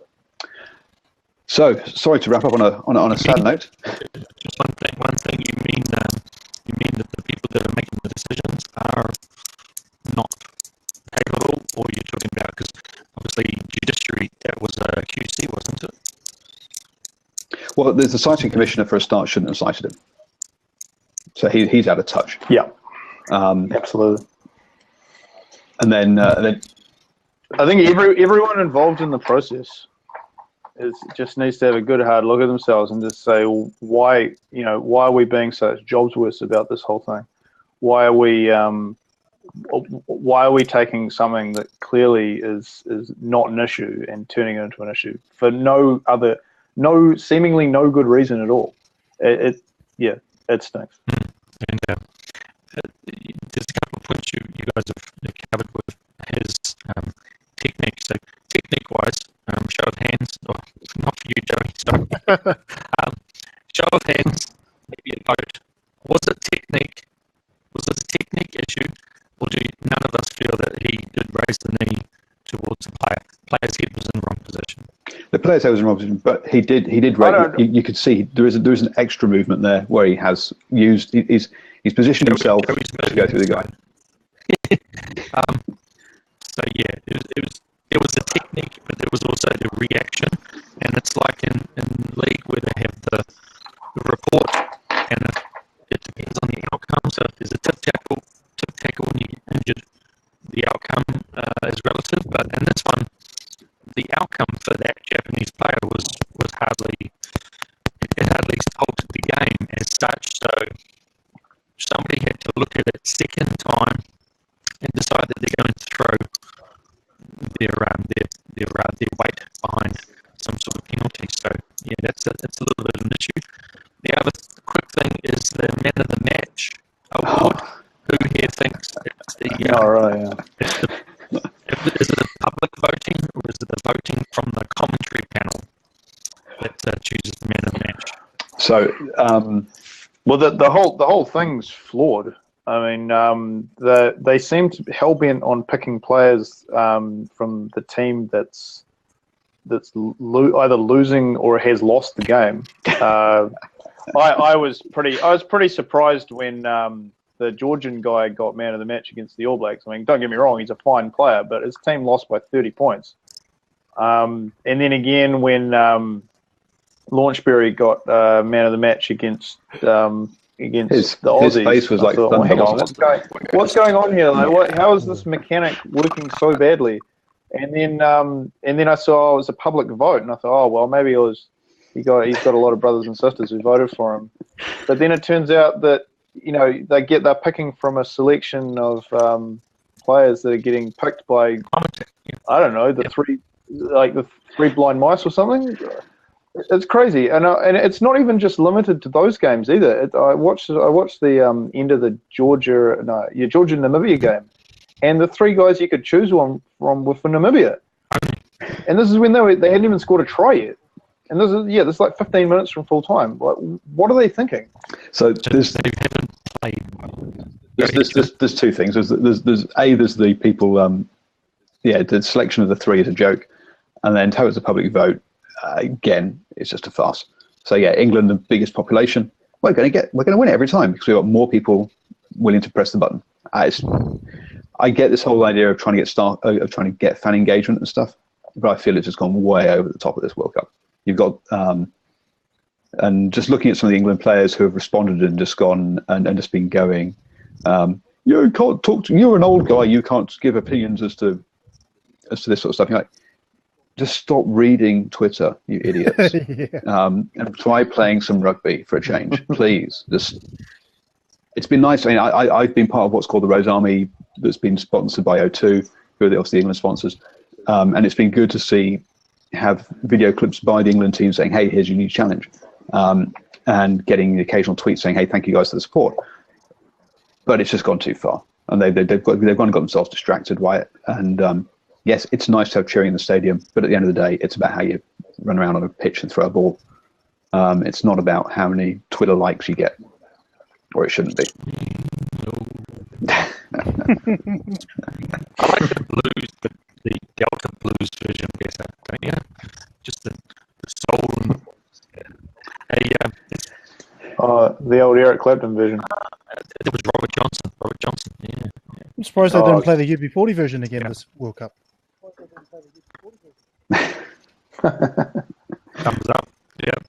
So sorry to wrap up on a sad note. Just one thing. You mean that the people that are making the decisions are not capable, or you're talking about, because obviously judiciary, that was a QC, wasn't it? Well, there's the citing commissioner for a start shouldn't have cited him, so he's out of touch. Yeah, absolutely. And then I think everyone involved in the process just needs to have a good hard look at themselves and just say, well, why are we being such jobsworths about this whole thing? Why are we taking something that clearly is not an issue and turning it into an issue for seemingly no good reason at all? It stinks. And there's a couple of points you guys have covered with his technique. So technique-wise, show of hands, or not for you, Joey, sorry. Show of hands, maybe a vote. Was it technique? Was it a technique issue? Or do none of us feel that he did raise the knee towards the player? Player's head was in the wrong position. The player's head was in the wrong position, but he did raise. You could see there is an extra movement there where he has used. He's positioned himself to go through the guy. So yeah, it was the technique, but there was also the reaction, and it's like in league where they have the report, and it depends on the outcome. So if there's a tip tackle when you get injured, the outcome is relative. But in this one, the outcome for that Japanese player was hardly altered the game as such. So somebody had to look at it second time and decide that they're going to throw their weight behind some sort of penalty. So yeah, that's a little bit of an issue. The other quick thing is the man of the match award. Who here thinks it's the is it a public voting, or is it the voting from the commentary panel that chooses the man of the match? So well, the whole thing's flawed. I mean, they seem to be hell-bent on picking players from the team that's either losing or has lost the game. I was pretty surprised when the Georgian guy got man of the match against the All Blacks. I mean, don't get me wrong, he's a fine player, but his team lost by 30 points. And then again, when Launchbury got man of the match against the Aussies, his face was like, hang on, what's going on here? Like, how is this mechanic working so badly? And then I saw it was a public vote, and I thought, oh well, maybe he's got a lot of brothers and sisters who voted for him. But then it turns out that they're picking from a selection of players that are getting picked by, I don't know, the three blind mice or something. It's crazy, and it's not even just limited to those games either. I watched the end of the Georgia-Namibia game, and the three guys you could choose one from were for Namibia, and this is when they hadn't even scored a try yet, And there's like 15 minutes from full time. Like, what are they thinking? So They haven't played well. there's two things. There's the people. The selection of the three is a joke, and then towards the public vote, again, it's just a farce. So yeah, England, the biggest population, we're going to win it every time because we've got more people willing to press the button. I get this whole idea of trying to get fan engagement and stuff, but I feel it's just gone way over the top of this World Cup. You've got and just looking at some of the England players who have responded and just gone and just been going. You can't talk to. You're an old guy. You can't give opinions as to this sort of stuff. You're like, just stop reading Twitter, you idiots, and try playing some rugby for a change, please. It's been nice. I mean, I've been part of what's called the Rose Army, that's been sponsored by O2, who are obviously the England sponsors, and it's been good to have video clips by the England team saying, "Hey, here's your new challenge," and getting the occasional tweet saying, "Hey, thank you guys for the support." But it's just gone too far, and they've gone and got themselves distracted by it. And yes, it's nice to have cheering in the stadium, but at the end of the day, it's about how you run around on a pitch and throw a ball. It's not about how many Twitter likes you get, or it shouldn't be. I like the blues, the Delta blues version better, don't you? Just the soul and the old Eric Clapton version. It was Robert Johnson. Yeah. I'm surprised they didn't play the UB40 version again this World Cup. Thumbs up. Yep.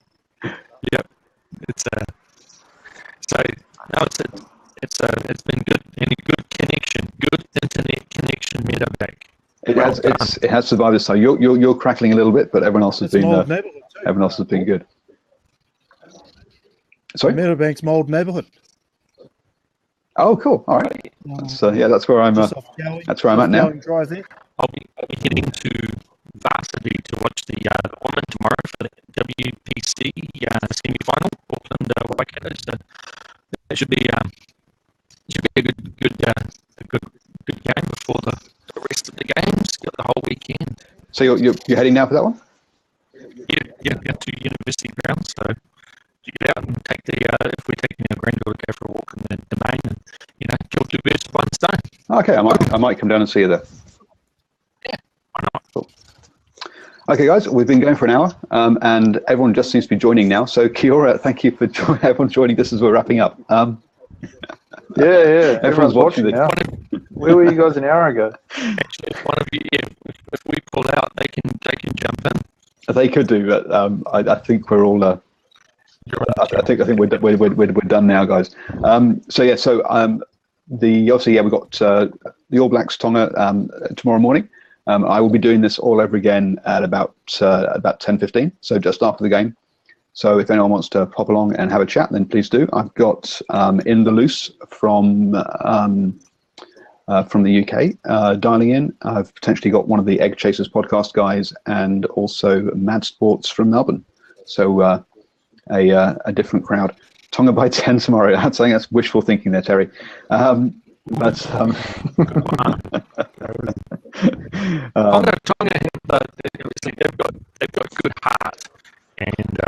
It's been good. Any good connection, good internet connection, Meadowbank. It has survived this time. You're crackling a little bit, but everyone else has been everyone else has been good. Sorry, Meadowbank's my old neighbourhood. Oh, cool. All right. That's where I'm. That's where I'm at now. I'll be heading to Varsity to watch the women tomorrow for the WPC semi-final, Auckland Waikato. So it should be a good game before the rest of the games. Got the whole weekend. So you're heading now for that one? Yeah, to University grounds. So you get out and take if we're taking our granddaughter, go for a walk in the domain and kill two birds with one stone. Okay, I might come down and see you there. Yeah, why not? Cool. Okay, guys, we've been going for an hour, and everyone just seems to be joining now. So, kia ora, thank you for everyone joining just as we're wrapping up. Yeah. Everyone's watching now. Where were you guys an hour ago? Actually, if one of you, if we pull out, they can jump in. They could do, but I think we're all. I think we're done now, guys. We've got the All Blacks Tonga tomorrow morning. I will be doing this all over again at about 10:15, so just after the game. So if anyone wants to pop along and have a chat, then please do. I've got In the Loose from the UK dialing in. I've potentially got one of the Egg Chasers podcast guys, and also Mad Sports from Melbourne. So a different crowd. Tonga by 10 tomorrow. I think that's wishful thinking there, Terry. Tonga obviously they've got good heart, and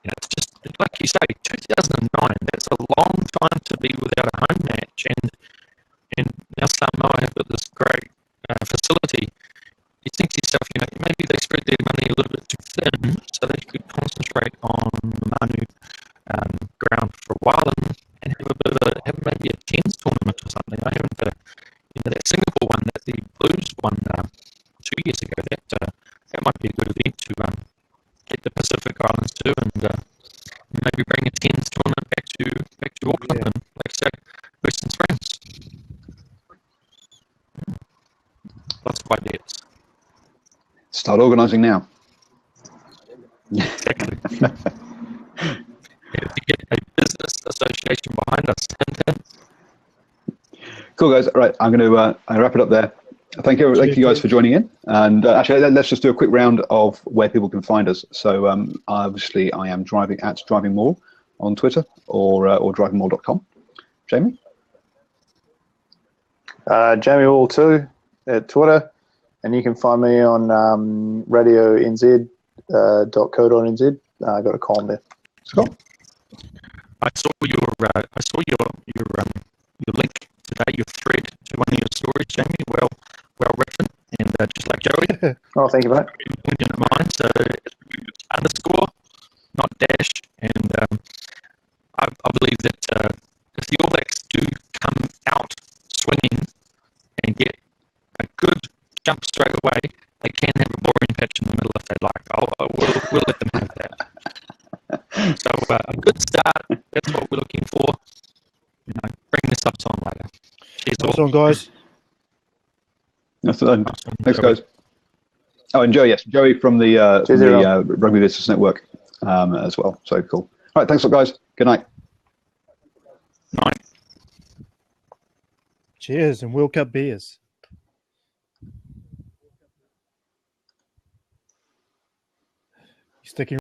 it's just like you say, 2009. That's a long time to be without a home match, and now Samoa have got this great facility. You think to yourself, maybe they spread their money a little bit too thin, so they could concentrate on the Manu ground for a while and have maybe a tens tournament or something. I haven't got that Singapore one that the Blues won 2 years ago. That might be a good event to get the Pacific Islands to, and maybe bring a tens tournament back to Auckland and, like I say, boost some springs. Lots of ideas. Start organising now. Exactly. To get a business association behind us. Cool, guys. All right, I'm going to wrap it up there. Thank you guys for joining in. And actually, let's just do a quick round of where people can find us. So obviously, I am driving Maul on Twitter or drivingmaul.com. Jamie? Jamie Maul 2 at Twitter. And you can find me on Radio NZ RWC.co.nz. Got a column there. Scott? I saw your link today, your thread to one of your stories, Jamie. Well written, and just like Joey, Oh, thank you, mate. we didn't mind. So underscore, not dash, and I believe that if the All Blacks do come out swinging and get a good jump straight away, they can have a boring pitch in the middle if they like. We'll let them have that. So a good start, that's what we're looking for. Bring the subs on later. Cheers Nice all. one, guys. Thanks, guys. Oh, and Joey, yes, Joey from the Rugby Business Network as well. So cool. All right, thanks a lot, guys. Good night. Night. Cheers and World Cup beers. Sticking